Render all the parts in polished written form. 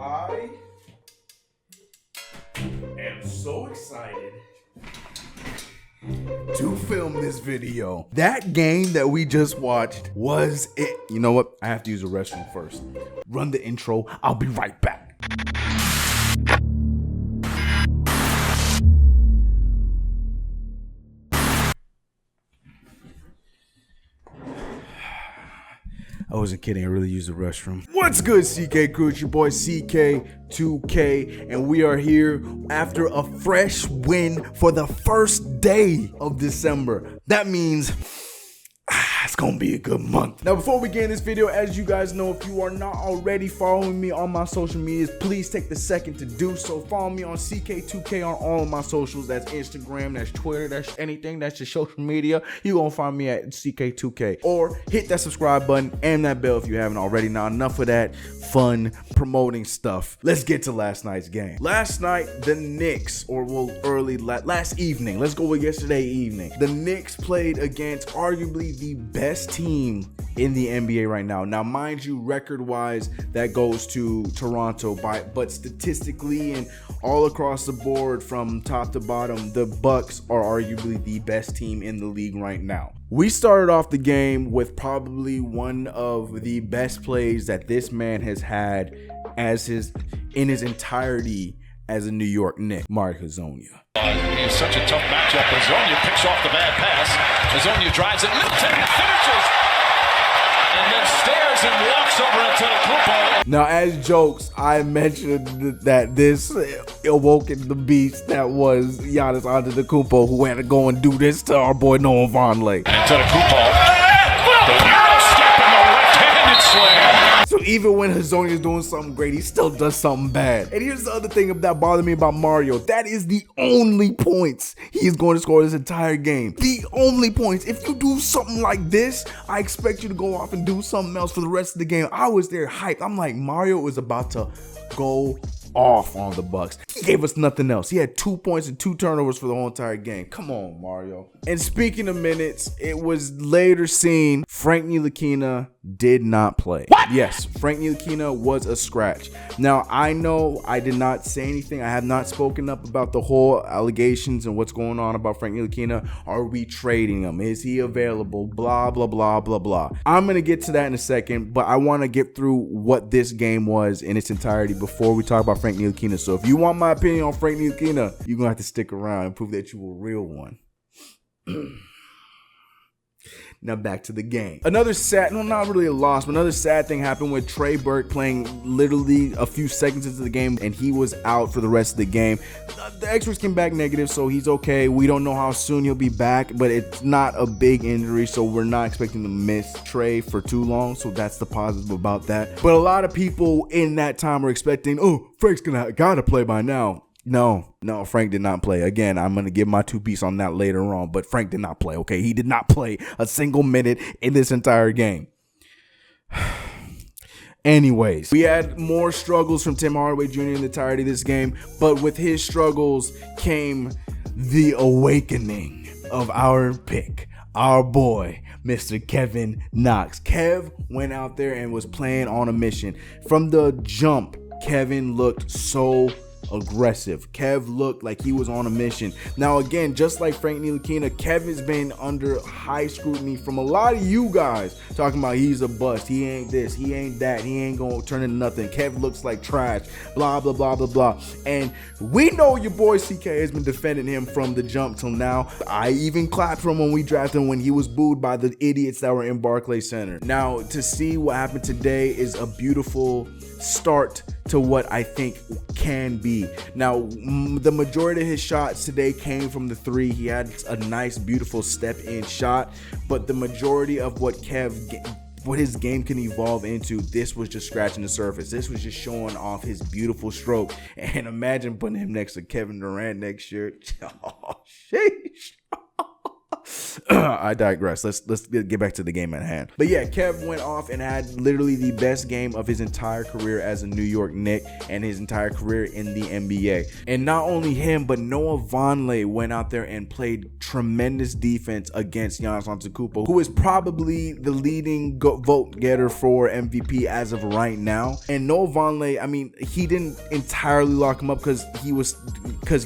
I am so excited to film this video. That game that we just watched was it. You know what? I have to use the restroom first. Run the intro. I'll be right back. I wasn't kidding, I really used the restroom. What's good, CK crew? It's your boy CK2K, and we are here after a fresh win for the first day of December. That means it's gonna be a good month. Now, before we get in this video, as you guys know, if you are not already following me on my social medias, please take the second to do so. Follow me on CK2K on all of my socials. That's Instagram, that's Twitter, that's anything, that's your social media. You're gonna find me at CK2K. Or hit that subscribe button and that bell if you haven't already. Now, enough of that fun promoting stuff. Let's get to last night's game. Last night, the Knicks, or well, last evening, let's go with yesterday evening. The Knicks played against arguably the best team in the NBA right now. Now, mind you, record-wise, that goes to Toronto, but statistically and all across the board from top to bottom, the Bucks are arguably the best team in the league right now. We started off the game with probably one of the best plays that this man has had in his entirety as a New York Knick, Mark Hezonja. It's such a tough matchup. Hezonja picks off the bad pass. Hezonja drives it. Middleton finishes. And then stares and walks over into the Ntilikina. Now, as jokes, I mentioned that this awoken the beast that was Giannis Antetokounmpo, who had to go and do this to our boy Noah Vonleh. Antetokounmpo. The Euro step and the left-handed slam. So even when Hezonja is doing something great, he still does something bad. And here's the other thing that bothered me about Mario. That is the only points he is going to score this entire game. The only points. If you do something like this, I expect you to go off and do something else for the rest of the game. I was there hyped. I'm like, Mario is about to go off on the Bucks. He gave us nothing else. He had 2 points and 2 turnovers for the whole entire game. Come on, Mario. And speaking of minutes, it was later seen Frank Ntilikina did not play. What? Yes, Frank Ntilikina was a scratch. Now, I know I did not say anything. I have not spoken up about the whole allegations and what's going on about Frank Ntilikina. Are we trading him? Is he available? Blah, blah, blah, blah, blah. I'm going to get to that in a second, but I want to get through what this game was in its entirety before we talk about Frank Ntilikina. So if you want my opinion on Frank Ntilikina, you're going to have to stick around and prove that you're a real one. Now back to the game. Another sad, no, not really a loss, but another sad thing happened with Trey Burke playing literally a few seconds into the game, and he was out for the rest of the game. The X-rays came back negative, so he's okay. We don't know how soon he'll be back, but it's not a big injury, so we're not expecting to miss Trey for too long, so that's the positive about that. But a lot of people in that time were expecting, oh, Frank's gotta play by now. No, Frank did not play. Again, I'm going to give my 2 pieces on that later on, but Frank did not play, okay? He did not play a single minute in this entire game. Anyways, we had more struggles from Tim Hardaway Jr. in the entirety of this game, but with his struggles came the awakening of our pick, our boy, Mr. Kevin Knox. Kev went out there and was playing on a mission. From the jump, Kevin looked so aggressive. Kev looked like he was on a mission. Now again, just like Frank Ntilikina, Kev has been under high scrutiny from a lot of you guys talking about he's a bust, he ain't this, he ain't that, he ain't gonna turn into nothing, Kev looks like trash, blah blah blah blah blah. And we know your boy CK has been defending him from the jump till now. I even clapped for him when we drafted him when he was booed by the idiots that were in Barclays Center. Now to see what happened today is a beautiful start to what I think can be. Now, the majority of his shots today came from the 3. He had a nice, beautiful step-in shot, but the majority of what his game can evolve into, this was just scratching the surface. This was just showing off his beautiful stroke. And imagine putting him next to Kevin Durant next year. Oh, sheesh. I digress. Let's get back to the game at hand. But yeah, Kev went off and had literally the best game of his entire career as a New York Knick and his entire career in the NBA. And not only him, but Noah Vonleh went out there and played tremendous defense against Giannis Antetokounmpo, who is probably the leading vote getter for MVP as of right now. And Noah Vonleh, I mean, he didn't entirely lock him up because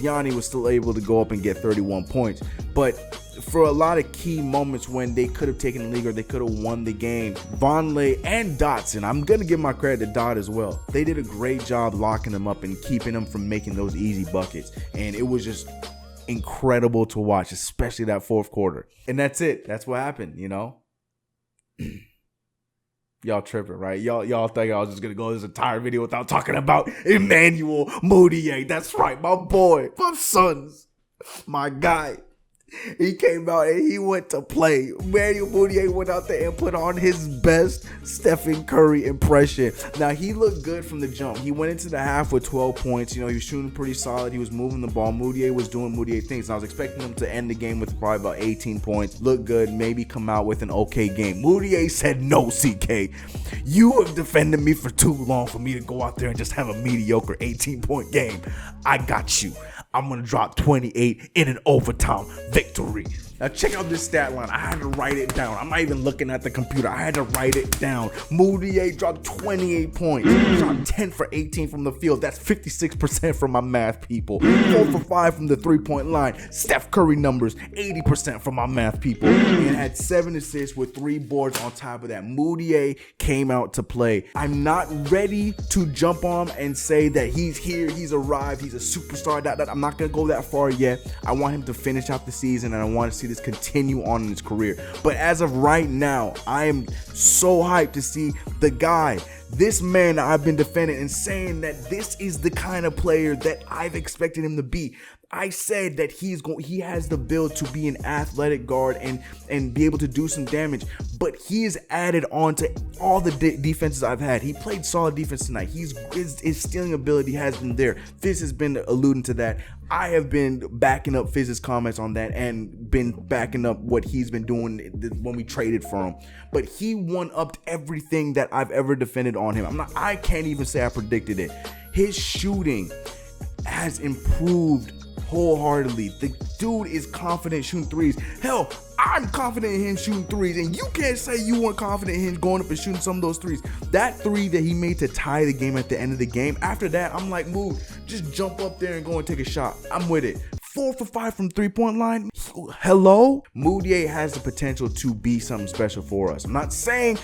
Gianni was still able to go up and get 31 points. But for a lot of key moments when they could have taken the league or they could have won the game, Vonleh and Dotson, I'm going to give my credit to Dot as well. They did a great job locking them up and keeping them from making those easy buckets. And it was just incredible to watch, especially that fourth quarter. And that's it. That's what happened, you know? Y'all tripping, right? Y'all think I was just going to go this entire video without talking about Emmanuel Mudiay. That's right, my boy, my sons, my guy. He came out and he went to play. Emmanuel Mudiay went out there and put on his best Stephen Curry impression. Now, he looked good from the jump. He went into the half with 12 points. You know, he was shooting pretty solid. He was moving the ball. Mudiay was doing Mudiay things. And I was expecting him to end the game with probably about 18 points. Look good. Maybe come out with an okay game. Mudiay said, no, CK. You have defended me for too long for me to go out there and just have a mediocre 18-point game. I got you. I'm going to drop 28 in an overtime victory. Now check out this stat line. I had to write it down. I'm not even looking at the computer. I had to write it down. Mudiay dropped 28 points. He dropped 10 for 18 from the field. That's 56% from my math people. 4 for 5 from the three-point line. Steph Curry numbers, 80% from my math people. And had 7 assists with 3 boards on top of that. Mudiay came out to play. I'm not ready to jump on and say that he's here, he's arrived, he's a superstar. I'm not going to go that far yet. I want him to finish out the season, and I want to see this continue on in his career. But as of right now, I am so hyped to see the guy, this man that I've been defending and saying that this is the kind of player that I've expected him to be. I said that he has the build to be an athletic guard and be able to do some damage, but he is added on to all the defenses I've had. He played solid defense tonight. His stealing ability has been there. Fizz has been alluding to that. I have been backing up Fizz's comments on that and been backing up what he's been doing when we traded for him. But he one-upped everything that I've ever defended on him. I can't even say I predicted it. His shooting has improved wholeheartedly. The dude is confident shooting threes. Hell, I'm confident in him shooting threes, and you can't say you weren't confident in him going up and shooting some of those threes. That three that he made to tie the game at the end of the game, after that, I'm like, move, just jump up there and go and take a shot. I'm with it. 4 for 5 from three-point line. Hello? Mudiay has the potential to be something special for us. I'm not saying,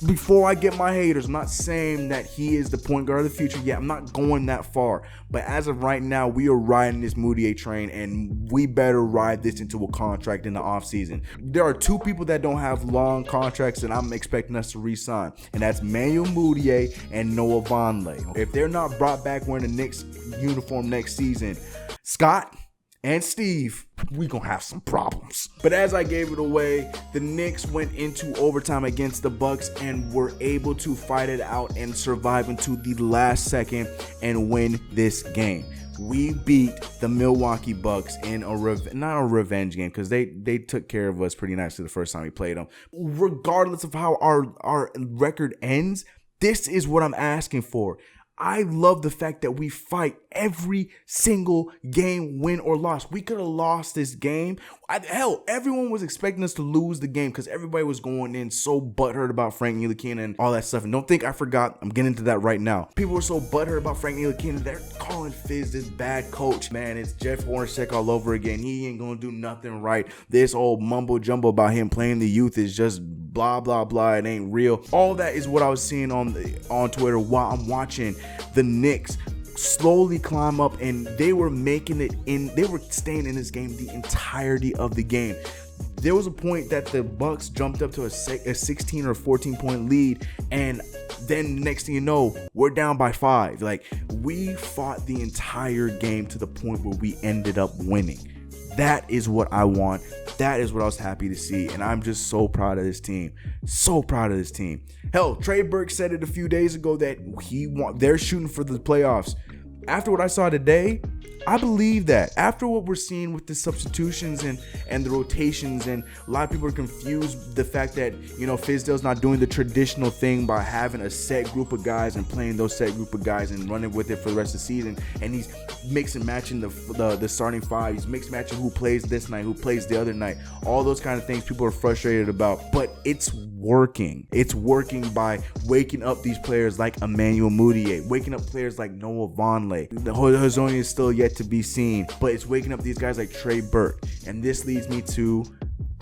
before I get my haters, I'm not saying that he is the point guard of the future yet. I'm not going that far. But as of right now, we are riding this Mudiay train, and we better ride this into a contract in the offseason. There are 2 people that don't have long contracts that I'm expecting us to re-sign, and that's Emmanuel Mudiay and Noah Vonleh. If they're not brought back wearing the Knicks uniform next season, Scott and Steve, we gonna have some problems. But as I gave it away, the Knicks went into overtime against the Bucks and were able to fight it out and survive into the last second and win this game. We beat the Milwaukee Bucks in not a revenge game, because they took care of us pretty nicely the first time we played them. Regardless of how our record ends, this is what I'm asking for. I love the fact that we fight every single game, win or loss. We could have lost this game. Hell, everyone was expecting us to lose the game because everybody was going in so butthurt about Frank Ntilikina and all that stuff. And don't think I forgot. I'm getting into that right now. People were so butthurt about Frank Ntilikina. They're calling Fizz this bad coach. Man, it's Jeff Hornacek all over again. He ain't going to do nothing right. This old mumbo jumbo about him playing the youth is just blah, blah, blah. It ain't real. All that is what I was seeing on Twitter while I'm watching the Knicks slowly climb up, and they were making it in. They were staying in this game the entirety of the game. There was a point that the Bucks jumped up to a 16 or 14 point lead, and then next thing you know, we're down by 5. Like, we fought the entire game to the point where we ended up winning. That is what I want. That is what I was happy to see. And I'm just so proud of this team. So proud of this team. Hell, Trey Burke said it a few days ago that they're shooting for the playoffs. After what I saw today, I believe that after what we're seeing with the substitutions and the rotations, and a lot of people are confused the fact that, you know, Fizdale's not doing the traditional thing by having a set group of guys and playing those set group of guys and running with it for the rest of the season, and he's mix and matching the starting five. He's mix matching who plays this night, who plays the other night, all those kind of things people are frustrated about, but it's working. It's working by waking up these players like Emmanuel Mudiay, waking up players like Noah Vonleh. The Hazonia is still yet to be seen, but it's waking up these guys like Trey Burke. And this leads me to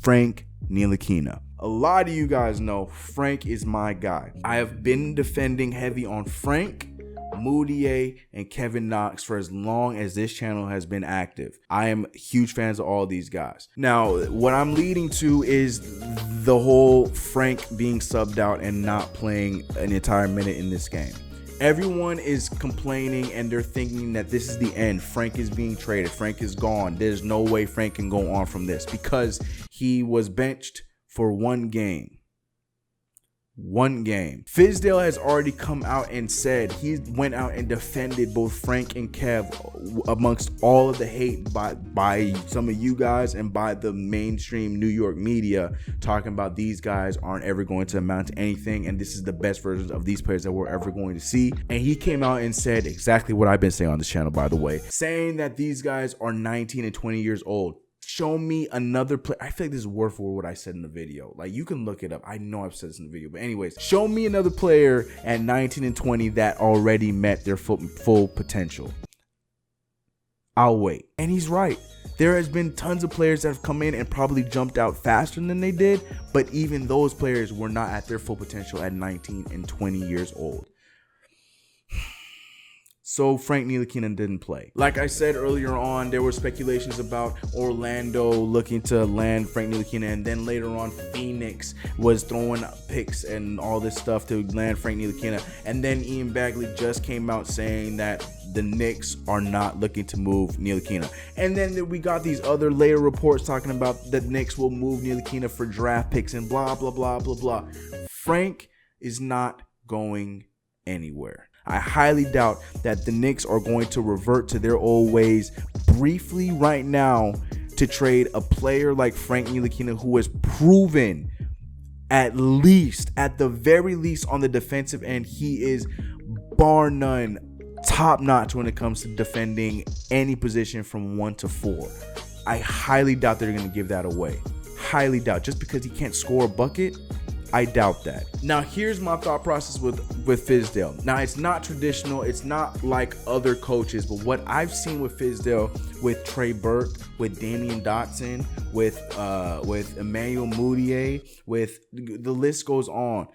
Frank Ntilikina. A lot of you guys know Frank is my guy. I have been defending heavy on Frank, Mudiay, and Kevin Knox for as long as this channel has been active. I am huge fans of all these guys. Now, what I'm leading to is the whole Frank being subbed out and not playing an entire minute in this game. Everyone is complaining and they're thinking that this is the end. Frank is being traded. Frank is gone. There's no way Frank can go on from this because he was benched for one game. Fizdale has already come out and said he went out and defended both Frank and Kev amongst all of the hate by some of you guys and by the mainstream New York media, talking about these guys aren't ever going to amount to anything and this is the best versions of these players that we're ever going to see. And he came out and said exactly what I've been saying on this channel, by the way, saying that these guys are 19 and 20 years old. Show me another player. I feel like this is word for word what I said in the video. Like, you can look it up. I know I've said this in the video. But anyways, show me another player at 19 and 20 that already met their full potential. I'll wait. And he's right. There has been tons of players that have come in and probably jumped out faster than they did. But even those players were not at their full potential at 19 and 20 years old. So Frank Ntilikina didn't play. Like I said earlier on, there were speculations about Orlando looking to land Frank Ntilikina, and then later on Phoenix was throwing picks and all this stuff to land Frank Ntilikina. And then Ian Bagley just came out saying that the Knicks are not looking to move Ntilikina. And then we got these other later reports talking about the Knicks will move Ntilikina for draft picks and blah, blah, blah, blah, blah. Frank is not going anywhere. I highly doubt that the Knicks are going to revert to their old ways briefly right now to trade a player like Frank Ntilikina, who has proven at the very least on the defensive end, he is bar none top notch when it comes to defending any position from 1 to 4. I highly doubt they're going to give that away. Highly doubt. Just because he can't score a bucket, I doubt that. Now, here's my thought process with Fizdale. Now, it's not traditional. It's not like other coaches, but what I've seen with Fizdale, with Trey Burke, with Damian Dotson, with Emmanuel Mudiay, with the list goes on.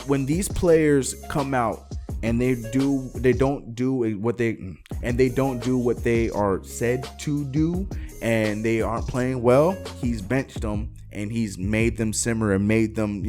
When these players come out and they don't do what they are said to do, and they aren't playing well, he's benched them. And he's made them simmer and made them,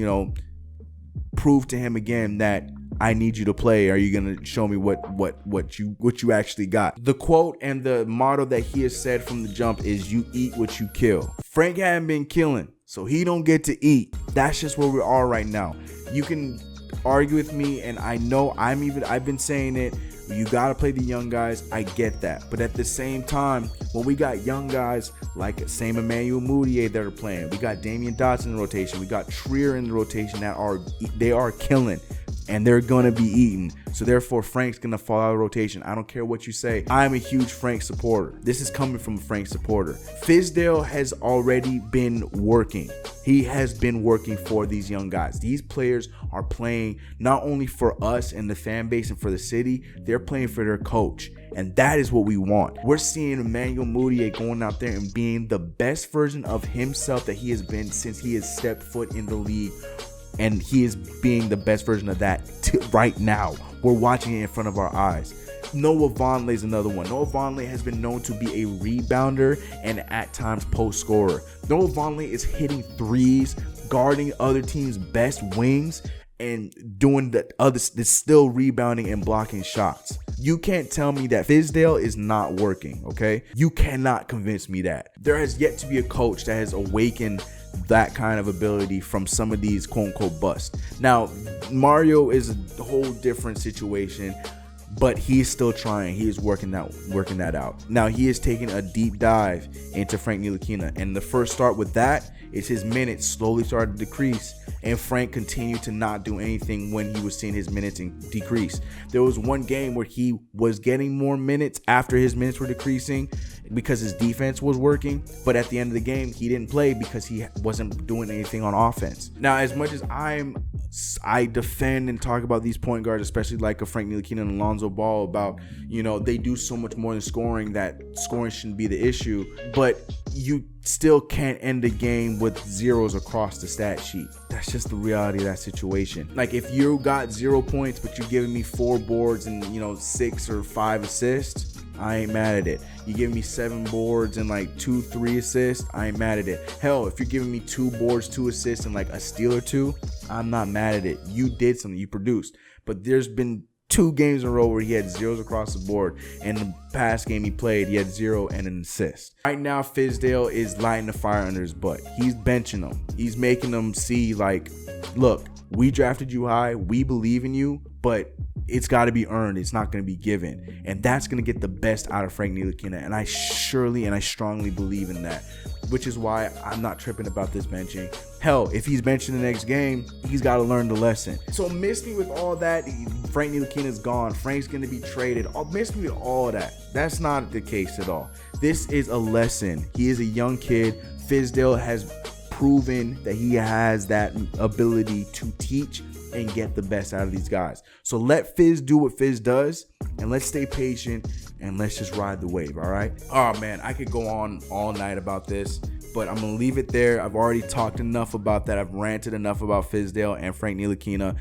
prove to him again that I need you to play. Are you gonna show me what you actually got? The quote and the motto that he has said from the jump is "You eat what you kill." Frank hadn't been killing, so he don't get to eat. That's just where we are right now. You can argue with me, and I know I've been saying it. You got to play the young guys. I get that. But at the same time, when we got young guys like same Emmanuel Mudiay that are playing, we got Damian Dotson in the rotation, we got Trier in the rotation that are killing, and they're going to be eaten. So therefore, Frank's going to fall out of rotation. I don't care what you say. I'm a huge Frank supporter. This is coming from a Frank supporter. Fizdale has already been working. He has been working for these young guys. These players are playing not only for us and the fan base and for the city, they're playing for their coach. And that is what we want. We're seeing Emmanuel Mudiay going out there and being the best version of himself that he has been since he has stepped foot in the league. And he is being the best version of that right now. We're watching it in front of our eyes. Noah Vonleh is another one. Noah Vonleh has been known to be a rebounder and at times post scorer. Noah Vonleh is hitting threes, guarding other teams' best wings, and doing still rebounding and blocking shots. You can't tell me that Fizdale is not working, okay? You cannot convince me that. There has yet to be a coach that has awakened that kind of ability from some of these quote-unquote busts. Now, Mario is a whole different situation. but he's still trying. He is working that out. Now he is taking a deep dive into Frank Ntilikina, and the first start with that is his minutes slowly started to decrease, and Frank continued to not do anything when he was seeing his minutes decrease. There was one game where he was getting more minutes after his minutes were decreasing because his defense was working, but at the end of the game he didn't play because he wasn't doing anything on offense. Now, as much as I defend and talk about these point guards, especially like a Frank Ntilikina and Alonzo Ball, about, you know, they do so much more than scoring, that scoring shouldn't be the issue, but you still can't end the game with zeros across the stat sheet. That's just the reality of that situation. Like, if you got 0 points but you're giving me 4 boards and, you know, 6 or 5 assists, I ain't mad at it. You give me 7 boards and like 2-3 assists, I ain't mad at it. Hell, if you're giving me 2 boards, 2 assists, and like a steal or 2, I'm not mad at it. You did something, you produced. But there's been 2 games in a row where he had zeros across the board, and the past game he played, he had 0 and an assist. Right now, Fizdale is lighting the fire under his butt. He's benching them. He's making them see, like, look, we drafted you high, we believe in you, but it's got to be earned. It's not going to be given. And that's going to get the best out of Frank Ntilikina. And I strongly believe in that, which is why I'm not tripping about this benching. Hell, if he's benching the next game, he's got to learn the lesson. So miss me with all that. Frank Ntilikina's gone. Frank's going to be traded. Miss me with all that. That's not the case at all. This is a lesson. He is a young kid. Fizdale has proven that he has that ability to teach and get the best out of these guys. So let Fizz do what Fizz does, and let's stay patient, and let's just ride the wave, all right? Oh, man, I could go on all night about this, but I'm going to leave it there. I've already talked enough about that. I've ranted enough about Fizdale and Frank Ntilikina.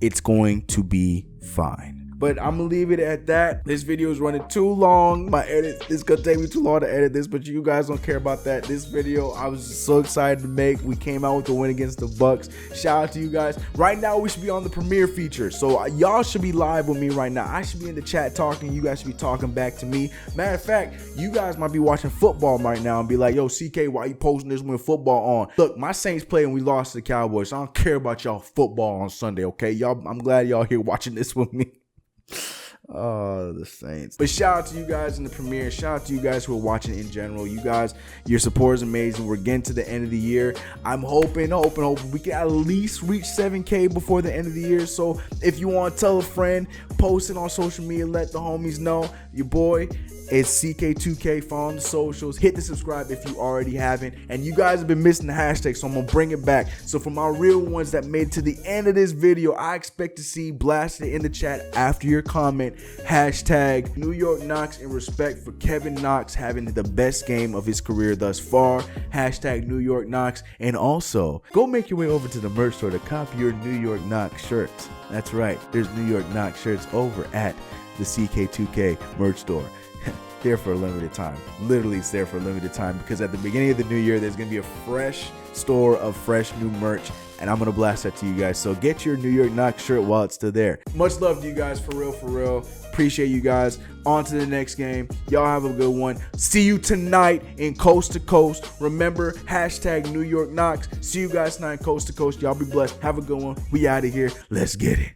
It's going to be fine. But I'm gonna leave it at that. This video is running too long. It's gonna take me too long to edit this, but you guys don't care about that. This video, I was just so excited to make. We came out with the win against the Bucks. Shout out to you guys. Right now, we should be on the premiere feature. So y'all should be live with me right now. I should be in the chat talking. You guys should be talking back to me. Matter of fact, you guys might be watching football right now and be like, yo, CK, why you posting this when football on? Look, my Saints played and we lost to the Cowboys. So I don't care about y'all football on Sunday, okay? Y'all, I'm glad y'all here watching this with me. Oh, the Saints. But shout out to you guys in the premiere. Shout out to you guys who are watching in general. You guys, your support is amazing. We're getting to the end of the year. I'm hoping we can at least reach 7K before the end of the year. So if you want to tell a friend, post it on social media, let the homies know. Your boy, it's CK2K. Follow on the socials. Hit the subscribe if you already haven't. And you guys have been missing the hashtag, so I'm going to bring it back. So for my real ones that made it to the end of this video, I expect to see blasted in the chat after your comment, hashtag New York Knox in respect for Kevin Knox having the best game of his career thus far, hashtag New York Knox. And also, go make your way over to the merch store to copy your New York Knox shirts. That's right, there's New York Knox shirts over at the CK2K merch store. There for a limited time. Literally, it's there for a limited time because at the beginning of the new year, there's going to be a fresh store of fresh new merch, and I'm going to blast that to you guys. So get your New York Knox shirt while it's still there. Much love to you guys, for real, for real. Appreciate you guys. On to the next game. Y'all have a good one. See you tonight in Coast to Coast. Remember, hashtag New York Knox. See you guys tonight in Coast to Coast. Y'all be blessed. Have a good one. We out of here. Let's get it.